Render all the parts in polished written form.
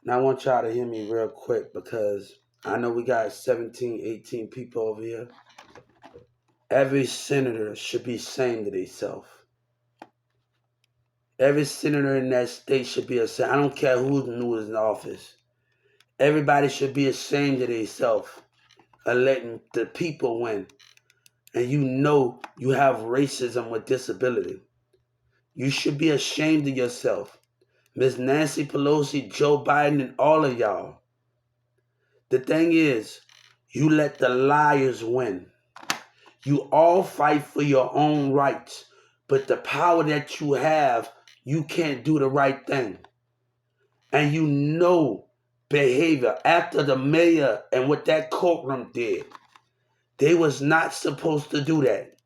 Now I want y'all to hear me real quick because I know we got 17, 18 people over here. Every senator should be ashamed of themselves. Every senator in that state should be ashamed. I don't care who's new in office. Everybody should be ashamed of themselves of letting the people win. And you know you have racism with disability. You should be ashamed of yourself. Miss Nancy Pelosi, Joe Biden, and all of y'all. The thing is, you let the liars win. You all fight for your own rights, but the power that you have, you can't do the right thing. And you know behavior after the mayor and what that courtroom did. They was not supposed to do that.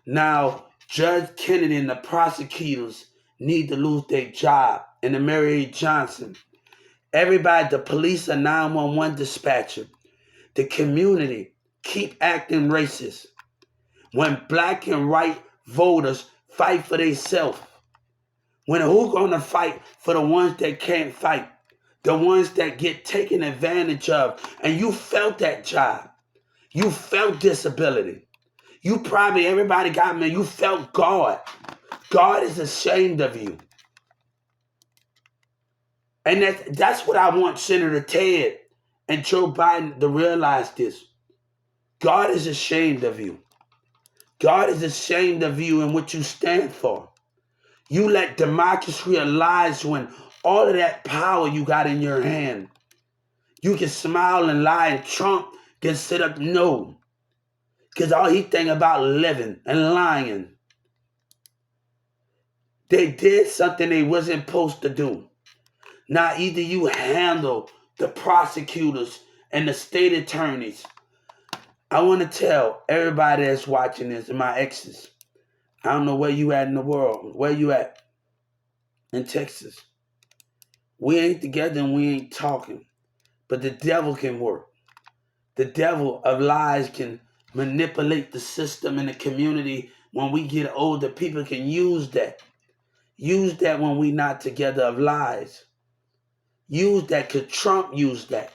Now, Judge Kennedy and the prosecutors need to lose their job, and the Mary Johnson. Everybody, the police and 911 dispatcher, the community keep acting racist. When black and white voters fight for themselves, when who gonna fight for the ones that can't fight, the ones that get taken advantage of, and you felt that job, you felt disability, you probably everybody got me. You felt God. God is ashamed of you, and that's what I want Senator Ted and Joe Biden to realize this. God is ashamed of you. God is ashamed of you and what you stand for. You let democracy or lies win all of that power you got in your hand. You can smile and lie, and Trump can sit up no. Because all he think about living and lying. They did something they wasn't supposed to do. Now either you handle the prosecutors and the state attorneys. I want to tell everybody that's watching this and my exes. I don't know where you at in the world. Where you at? In Texas. We ain't together and we ain't talking. But the devil can work. The devil of lies can manipulate the system and the community. When we get older, people can use that. Use that when we not together of lies. Use that because Trump used that.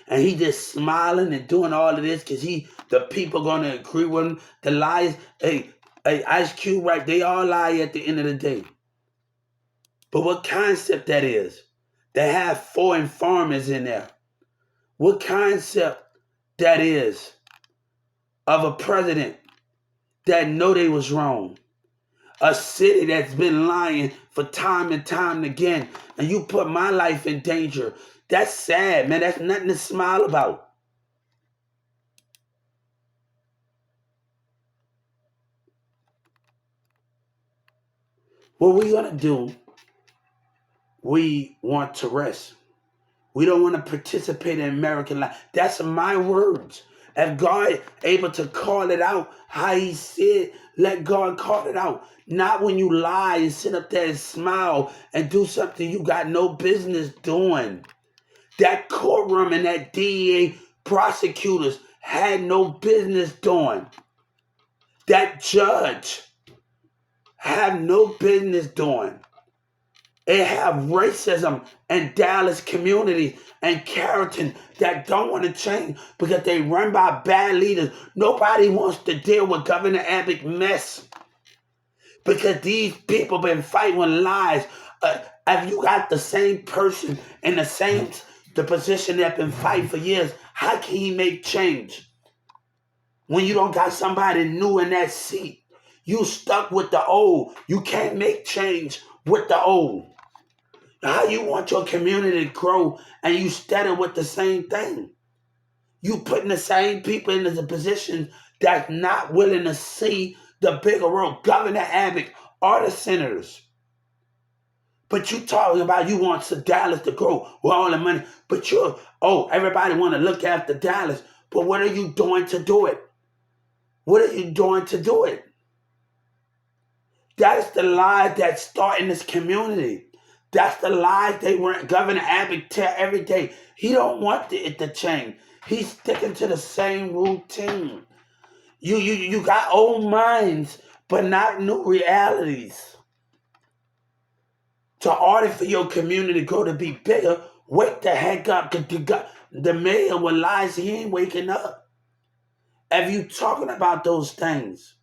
And he just smiling and doing all of this because the people gonna agree with him. The lies, hey, Ice Cube, right? They all lie at the end of the day. But what concept that is? They have foreign farmers in there. What concept that is of a president that know they was wrong? A city that's been lying for time and time again, and you put my life in danger. That's sad, man. That's nothing to smile about. What we gonna do? We want to rest. We don't want to participate in American life. That's my words. If God able to call it out, how he said, let God call it out. Not when you lie and sit up there and smile and do something you got no business doing. That courtroom and that DEA prosecutors had no business doing. That judge had no business doing. They have racism in Dallas community and Carrollton that don't want to change because they run by bad leaders. Nobody wants to deal with Governor Abbott mess because these people been fighting with lies. If you got the same person in the position that been fighting for years, how can he make change when you don't got somebody new in that seat? You stuck with the old. You can't make change with the old. How you want your community to grow and you steady with the same thing? You putting the same people into the position that's not willing to see the bigger world. Governor Abbott or the senators. But you talking about you want Dallas to grow with all the money. But everybody want to look after Dallas. But what are you doing to do it? What are you doing to do it? That is the lie that's starting this community. That's the lies they want Governor Abbott tell every day. He don't want it to change. He's sticking to the same routine. You got old minds, but not new realities. To order for your community to grow to be bigger, Wake the heck up. The mayor will lie, he ain't waking up. If you talking about those things,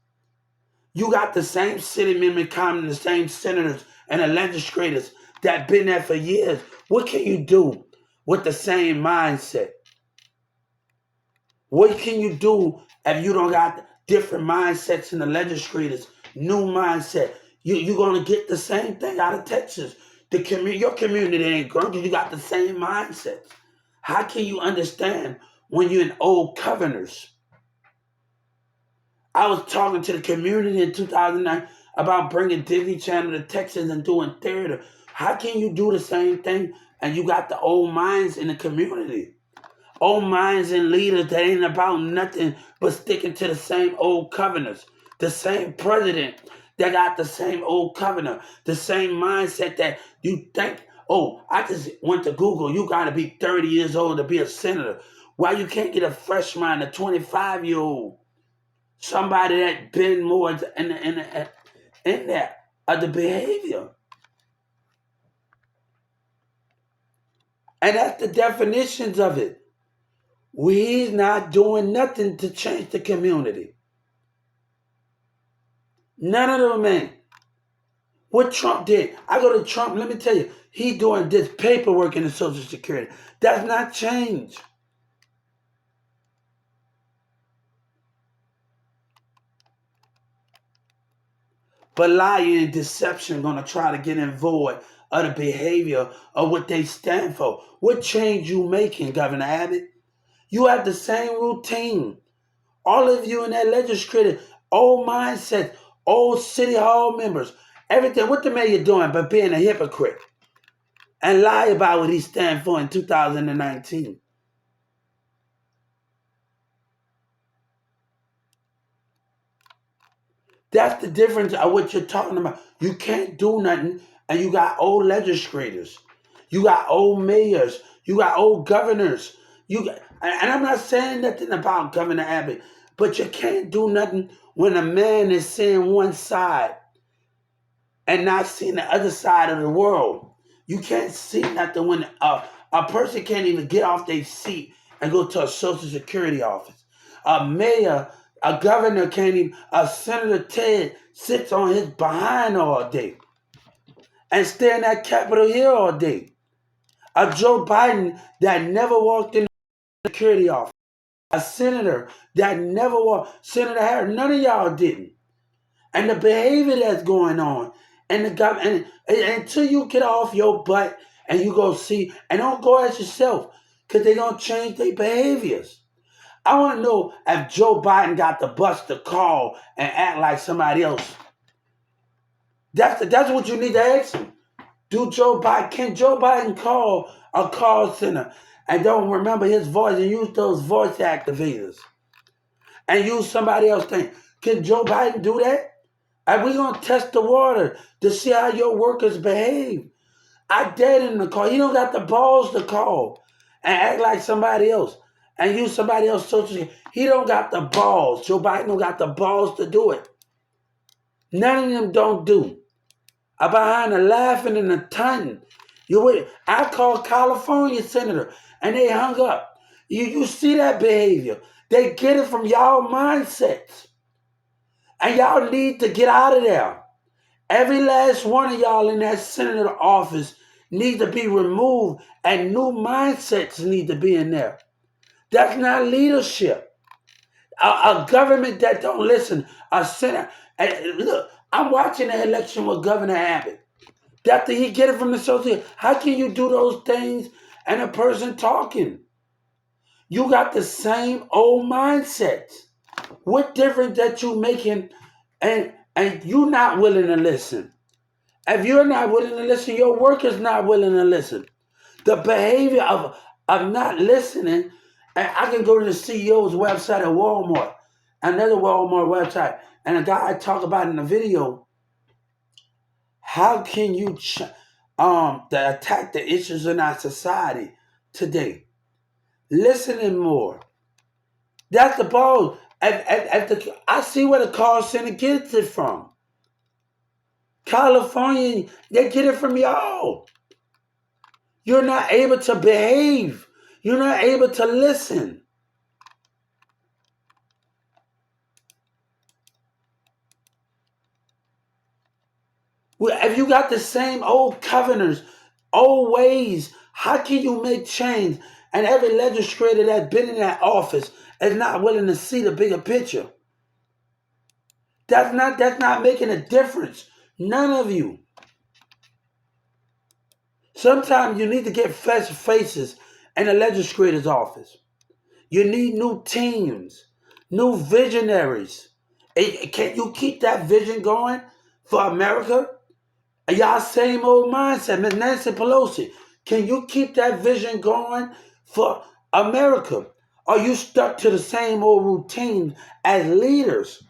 you got the same city members coming, the same senators and the legislators that been there for years. What can you do with the same mindset? What can you do if you don't got different mindsets in the legislators, new mindset? You're going to get the same thing out of Texas. Your community ain't growing because you got the same mindset. How can you understand when you're in old covenants? I was talking to the community in 2009 about bringing Disney Channel to Texas and doing theater. How can you do the same thing and you got the old minds in the community? Old minds and leaders that ain't about nothing but sticking to the same old covenants. The same president that got the same old covenant. The same mindset that you think, oh, I just went to Google. You got to be 30 years old to be a senator. Why you can't get a fresh mind, a 25-year-old? Somebody that been more in that of the behavior. And that's the definitions of it. We's not doing nothing to change the community. None of them, man. What Trump did, I go to Trump, let me tell you, he doing this paperwork in the Social Security. That's not change. But lying and deception going to try to get involved of the behavior of what they stand for. What change you making, Governor Abbott? You have the same routine. All of you in that legislature, old mindset, old city hall members, everything. What the mayor doing but being a hypocrite and lie about what he stand for in 2019? That's the difference of what you're talking about. You can't do nothing, and you got old legislators, you got old mayors, you got old governors. And I'm not saying nothing about Governor Abbott, but you can't do nothing when a man is seeing one side and not seeing the other side of the world. You can't see nothing when a person can't even get off their seat and go to a Social Security office. A mayor, a governor can't even, a Senator Ted sits on his behind all day and stay in that Capitol Hill all day. A Joe Biden that never walked in the security office. A senator that never walked, Senator Harris, none of y'all didn't. And the behavior that's going on, and the government, and until you get off your butt and you go see, and don't go at yourself, because they're going to change their behaviors. I want to know if Joe Biden got the bus to call and act like somebody else. That's what you need to ask him. Can Joe Biden call a call center and don't remember his voice and use those voice activators and use somebody else's thing? Can Joe Biden do that? Are we going to test the water to see how your workers behave? I dared him to call. He don't got the balls to call and act like somebody else and use somebody else's social security. He don't got the balls. Joe Biden don't got the balls to do it. None of them don't do. I'm behind the laughing and the taunting. I called California senator and they hung up. You see that behavior. They get it from y'all mindsets. And y'all need to get out of there. Every last one of y'all in that senator office need to be removed and new mindsets need to be in there. That's not leadership. A government that don't listen, a senator. Look, I'm watching the election with Governor Abbott. After he get it from the social, how can you do those things and a person talking? You got the same old mindsets. What difference that you making and you not willing to listen? If you're not willing to listen, your workers not willing to listen. The behavior of not listening, and I can go to the CEO's website at Walmart, another Walmart website, and a guy I talk about in the video, how can you attack the issues in our society today? Listening more. That's the ball. I see where the call center gets it from. California, they get it from y'all. You're not able to behave. You're not able to listen. If you got the same old covenants, old ways, how can you make change? And every legislator that's been in that office is not willing to see the bigger picture. That's not making a difference. None of you. Sometimes you need to get fresh faces in the legislator's office. You need new teams, new visionaries. Can you keep that vision going for America? Y'all same old mindset, Miss Nancy Pelosi. Can you keep that vision going for America? Are you stuck to the same old routine as leaders?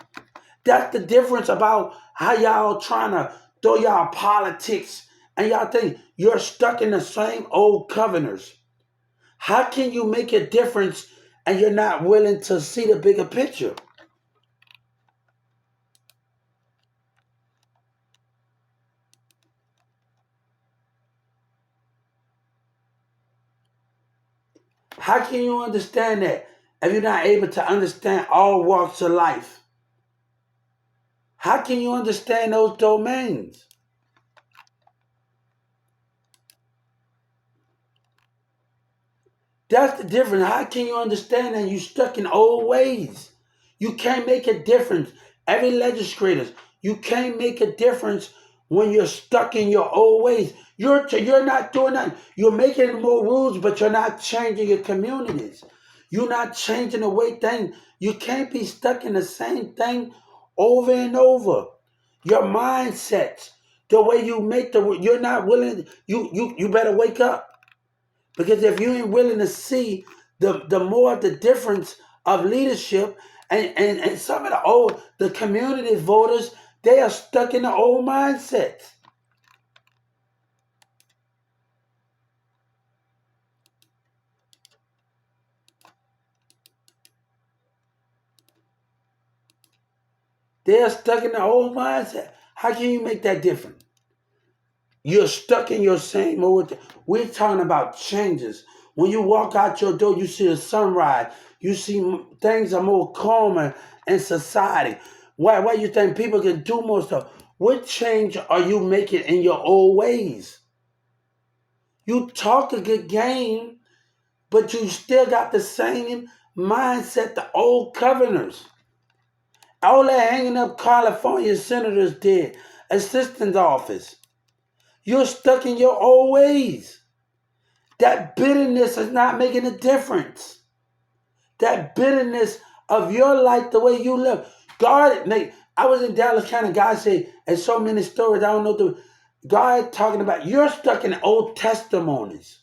That's the difference about how y'all trying to throw y'all politics and y'all think you're stuck in the same old covenants. How can you make a difference and you're not willing to see the bigger picture? How can you understand that if you're not able to understand all walks of life? How can you understand those domains? That's the difference. How can you understand that you're stuck in old ways? You can't make a difference. Every legislator, you can't make a difference when you're stuck in your old ways. You're not doing that. You're making more rules, but you're not changing your communities. You're not changing the way things. You can't be stuck in the same thing over and over. Your mindsets, the way you make you're not willing. You better wake up. Because if you ain't willing to see the more the difference of leadership and some of the community voters, they are stuck in the old mindsets. They are stuck in the old mindset. How can you make that different? You're stuck in your same old. We're talking about changes. When you walk out your door, you see the sunrise. You see things are more calmer in society. Why you think people can do more stuff? What change are you making in your old ways? You talk a good game, but you still got the same mindset the old governors. All that hanging up California senators did, assistant's office. You're stuck in your old ways. That bitterness is not making a difference. That bitterness of your life, the way you live. God, I was in Dallas County. God said, and so many stories, I don't know. God talking about, you're stuck in old testimonies.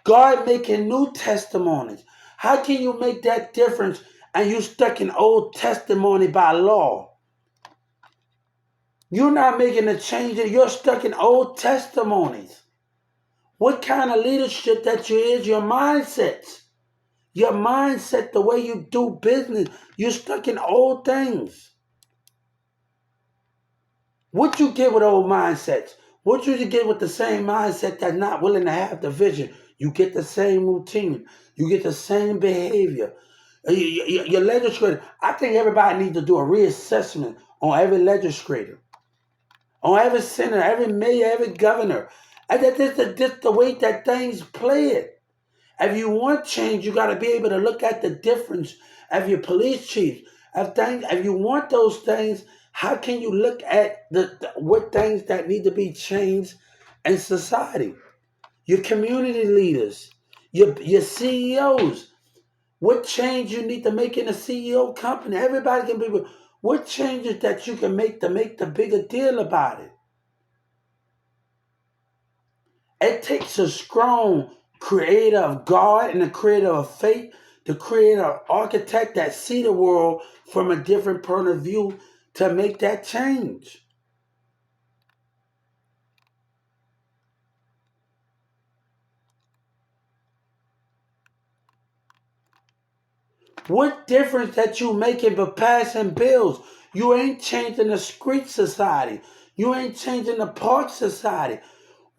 God making new testimonies. How can you make that difference and you stuck in old testimony by law? You're not making a change. You're stuck in old testimonies. What kind of leadership that you is? Your mindsets. Your mindset, the way you do business. You're stuck in old things. What you get with old mindsets? What you get with the same mindset that's not willing to have the vision? You get the same routine. You get the same behavior. Your legislator, I think everybody needs to do a reassessment on every legislator, on every senator, every mayor, every governor. And that's the way that things play it. If you want change, you got to be able to look at the difference of your police chief. If you want those things, how can you look at what things that need to be changed in society? Your community leaders, your CEOs. What change you need to make in a CEO company? Everybody can be. What changes that you can make to make the bigger deal about it? It takes a strong creator of God and a creator of faith, the creator architect that see the world from a different point of view to make that change. What difference that you making but passing bills? You ain't changing the street society. You ain't changing the park society.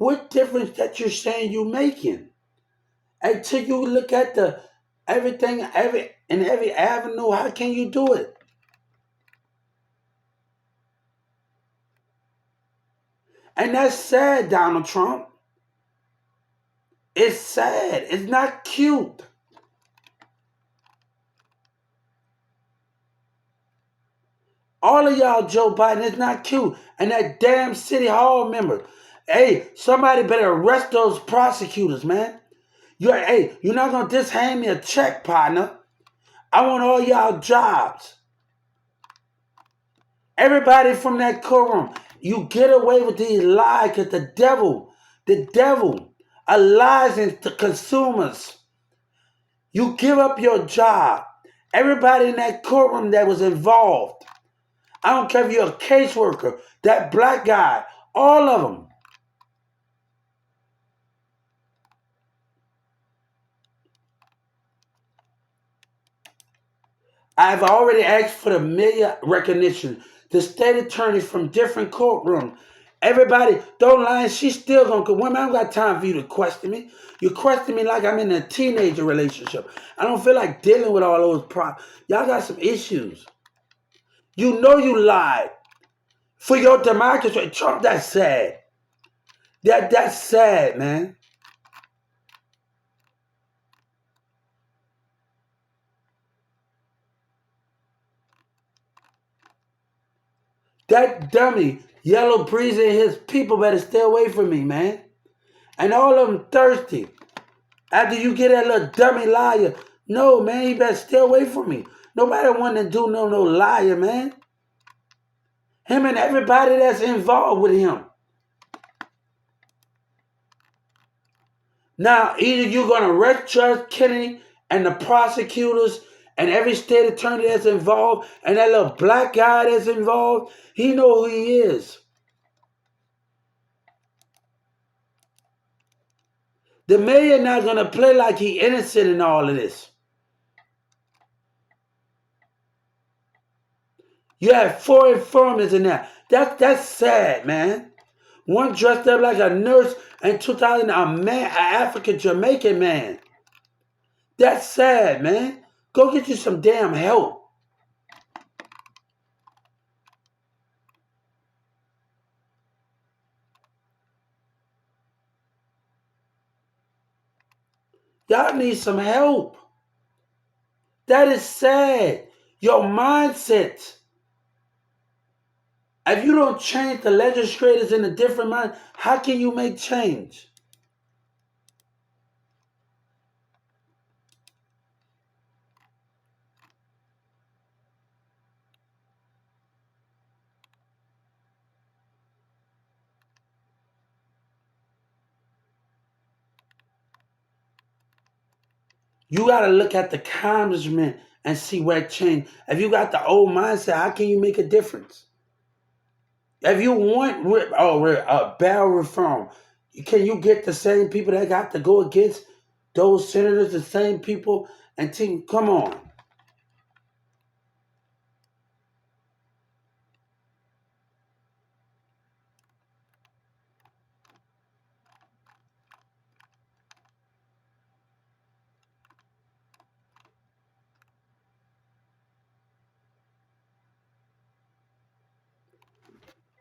What difference that you're saying you're making? Until you look at the everything, every avenue, how can you do it? And that's sad, Donald Trump. It's sad. It's not cute. All of y'all, Joe Biden, it's not cute. And that damn city hall member. Hey, somebody better arrest those prosecutors, man. You're not gonna just hand me a check, partner. I want all y'all jobs. Everybody from that courtroom, you get away with these lies because the devil, are lies to consumers. You give up your job. Everybody in that courtroom that was involved, I don't care if you're a caseworker, that black guy, all of them. I've already asked for the media recognition. The state attorneys from different courtrooms. Everybody, don't lie. She's still going to go. Women, I don't got time for you to question me. You question me like I'm in a teenager relationship. I don't feel like dealing with all those problems. Y'all got some issues. You know you lied. For your democracy. Trump, that's sad. That's sad, man. That dummy, Yellow Breezy and his people better stay away from me, man. And all of them thirsty. After you get that little dummy liar, no, man, he better stay away from me. Nobody want to do no liar, man. Him and everybody that's involved with him. Now, either you're going to arrest Judge Kennedy and the prosecutors and every state attorney that's involved and that little black guy that's involved, he know who he is. The mayor not going to play like he innocent in all of this. You have 4 informants in there. That's sad, man. One dressed up like a nurse and 2000 an African Jamaican man. That's sad, man. Go get you some damn help. Y'all need some help. That is sad. Your mindset. If you don't change the legislators in a different mind, how can you make change? You got to look at the congressman and see where it changed. If you got the old mindset, how can you make a difference? If you want bail reform, can you get the same people that got to go against those senators, the same people, and team? Come on.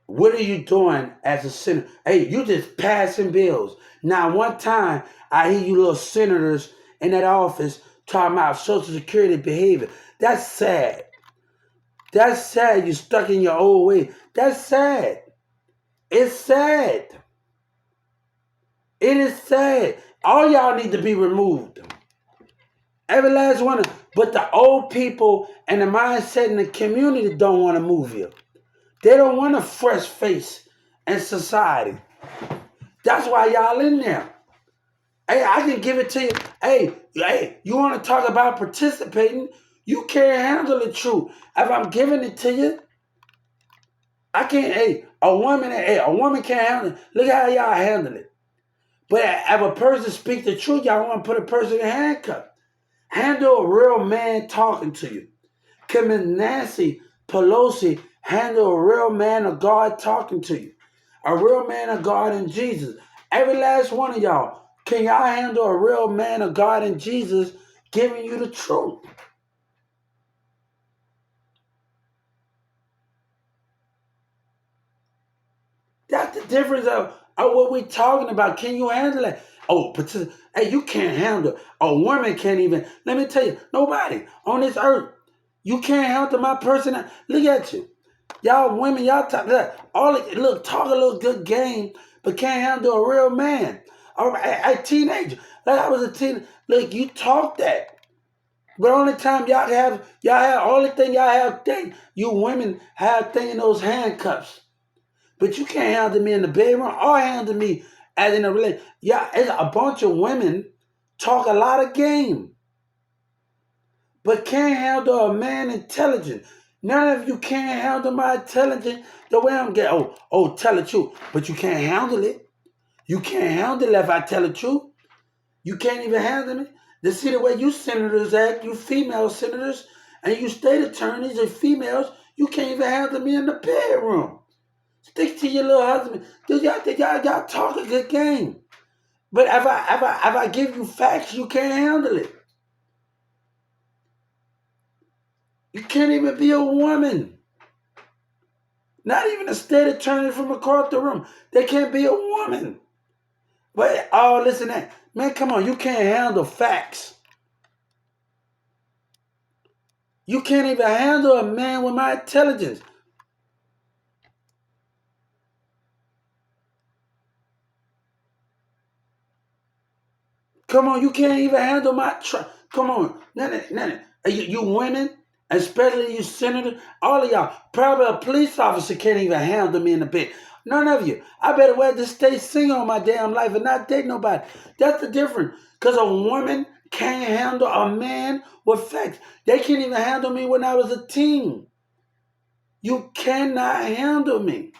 What are you doing as a senator? Hey, you just passing bills. Now, one time, I hear you little senators in that office talking about Social Security behavior. That's sad. That's sad. You stuck in your old way. That's sad. It's sad. It is sad. All y'all need to be removed. Every last one. But the old people and the mindset in the community don't want to move you. They don't want a fresh face in society. That's why y'all in there. Hey, I can give it to you. Hey, you want to talk about participating? You can't handle the truth. If I'm giving it to you, I can't. A woman can't handle it. Look how y'all handle it. But if a person speaks the truth, y'all want to put a person in handcuffs. Handle a real man talking to you. Can Nancy Pelosi handle a real man of God talking to you? A real man of God in Jesus. Every last one of y'all. Can y'all handle a real man of God and Jesus giving you the truth? That's the difference of what we're talking about. Can you handle it? Oh, hey, you can't handle. A woman can't even. Let me tell you, nobody on this earth, you can't handle my person. Look at you, y'all women. Y'all talk look, talk a little good game, but can't handle a real man. All right, a teenager. Like I was a teen. Look, you talk that. But only time y'all have only thing y'all have thing you women have thing in those handcuffs. But you can't handle me in the bedroom or handle me as in a relationship. Yeah, it's a bunch of women talk a lot of game, but can't handle a man intelligent. None of you can't handle my intelligence the way I'm getting. Tell the truth, but you can't handle it. You can't handle it if I tell the truth. You can't even handle it. To see the way you senators act, you female senators, and you state attorneys and females, you can't even handle me in the bedroom. Stick to your little husband. Dude, y'all talk a good game. But if I give you facts, you can't handle it. You can't even be a woman. Not even a state attorney from across the room. They can't be a woman. But listen to that. Man, come on, you can't handle facts. You can't even handle a man with my intelligence. Come on, you can't even handle my come on, none. You women, especially you senators, all of y'all, probably a police officer can't even handle me in the bed. None of you. I better well just stay single all my damn life and not date nobody. That's the difference. Because a woman can't handle a man with facts. They can't even handle me when I was a teen. You cannot handle me.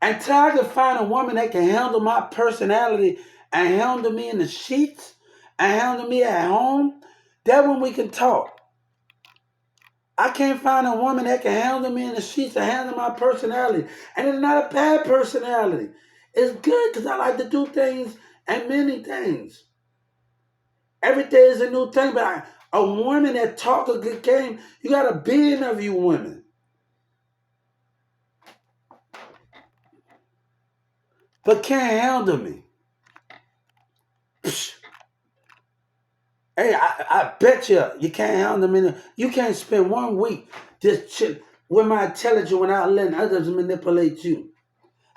Until I can find a woman that can handle my personality and handle me in the sheets and handle me at home, that when we can talk. I can't find a woman that can handle me in the sheets and handle my personality. And it's not a bad personality. It's good because I like to do things and many things. Every day is a new thing, but a woman that talk a good game, you got a billion of you women. But can't handle me. Psh. Hey, I bet you can't handle me. You can't spend 1 week just chill with my intelligence without letting others manipulate you.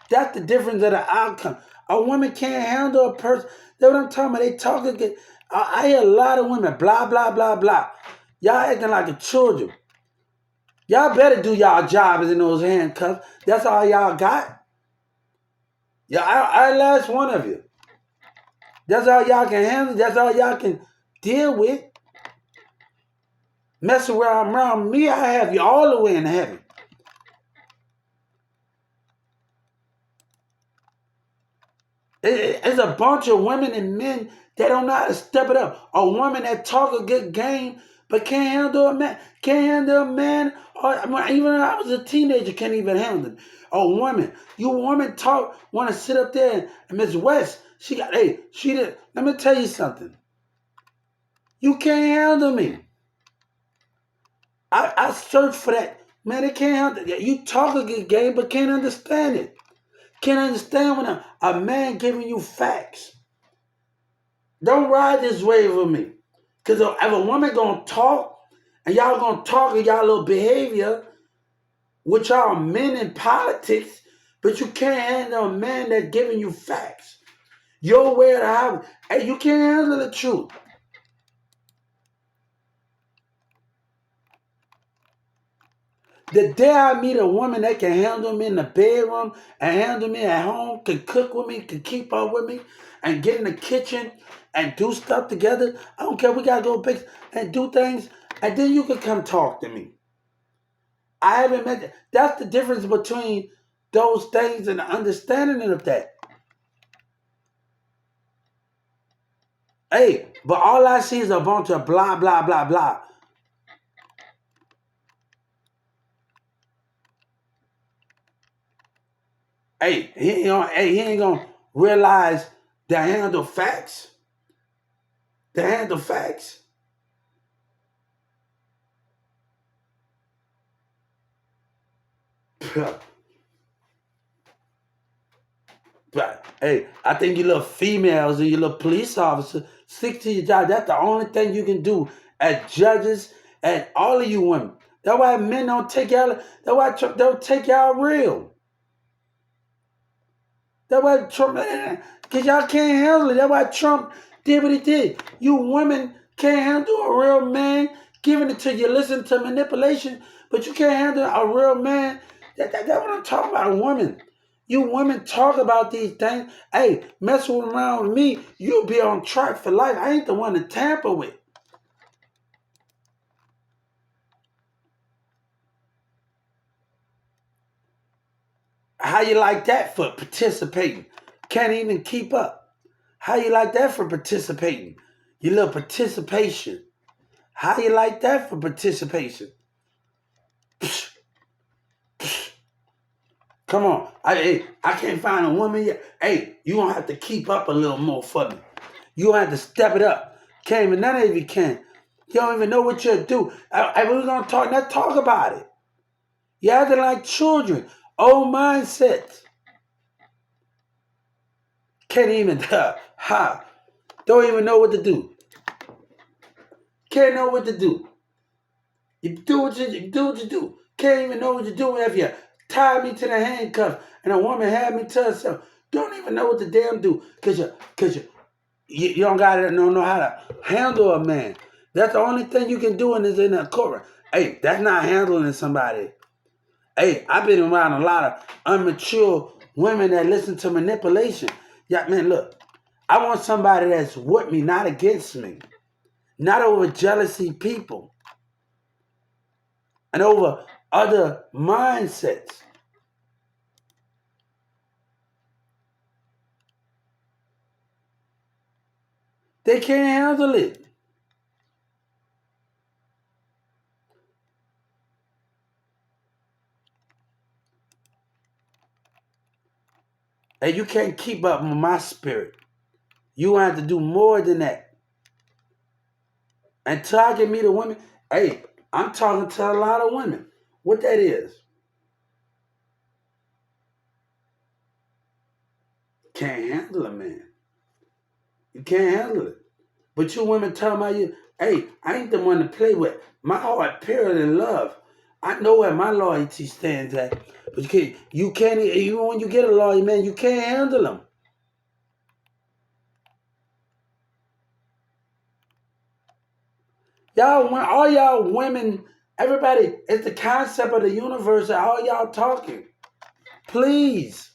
That's the difference of the outcome. A woman can't handle a person. That's what I'm talking about. They talk again. I hear a lot of women, blah, blah, blah, blah. Y'all acting like a children. Y'all better do y'all jobs in those handcuffs. That's all y'all got. Yeah, I last one of you. That's all y'all can handle. That's all y'all can deal with. Messing around me, I have you all the way in heaven. It's a bunch of women and men that don't know how to step it up. A woman that talk a good game but can't handle a man. Can't handle a man. Or even when I was a teenager, can't even handle it. A woman. You woman talk, want to sit up there and Miss West, she did. Let me tell you something. You can't handle me. I search for that. Man, they can't handle it. You talk a good game but can't understand it. Can't understand when a man giving you facts. Don't ride this wave with me. Because if a woman gonna talk, and y'all gonna talk of y'all little behavior, which y'all men in politics, but you can't handle a man that giving you facts. Your way of the house. Hey, you can't handle the truth. The day I meet a woman that can handle me in the bedroom and handle me at home, can cook with me, can keep up with me, and get in the kitchen and do stuff together. I don't care. We gotta go big and do things, and then you can come talk to me. I haven't met that. That's the difference between those things and the understanding of that. Hey, but all I see is a bunch of blah blah blah blah. he ain't gonna realize to handle facts. To handle facts. But hey, I think you little females and you little police officers stick to your job. That's the only thing you can do as judges and all of you women. That's why men don't take y'all. That's why Trump don't take y'all real. That's why Trump, because y'all can't handle it. That's why Trump did what he did. You women can't handle a real man giving it to you. Listen to manipulation, but you can't handle a real man. That's what I'm talking about, a woman. You women talk about these things. Hey, messing around with me, you'll be on track for life. I ain't the one to tamper with. How you like that for participating? Can't even keep up. How you like that for participating? Your little participation. How you like that for participation? Come on. I can't find a woman yet. Hey, you gonna have to keep up a little more for me. You gonna have to step it up. Can't even, none of you can. You don't even know what you'll do. We're gonna talk, let's talk about it. You're acting like children. Old mindsets. Can't even, don't even know what to do. Can't know what to do. You do what you do. Can't even know what you're doing if you tie me to the handcuff and a woman had me to herself. Don't even know what to damn do because you don't gotta know how to handle a man. That's the only thing you can do in a courtroom. Hey, that's not handling somebody. Hey, I've been around a lot of immature women that listen to manipulation. Yeah, man, look, I want somebody that's with me, not against me. Not over jealousy people. And over other mindsets. They can't handle it. And you can't keep up with my spirit. You have to do more than that. Until I can meet a woman, hey, I'm talking to a lot of women. What that is? Can't handle a man. You can't handle it. But you women tell me, hey, I ain't the one to play with. My heart pure in love. I know where my loyalty stands at. But you can't, even when you get a loyal man, you can't handle him. All y'all women, everybody, it's the concept of the universe that all y'all talking. Please.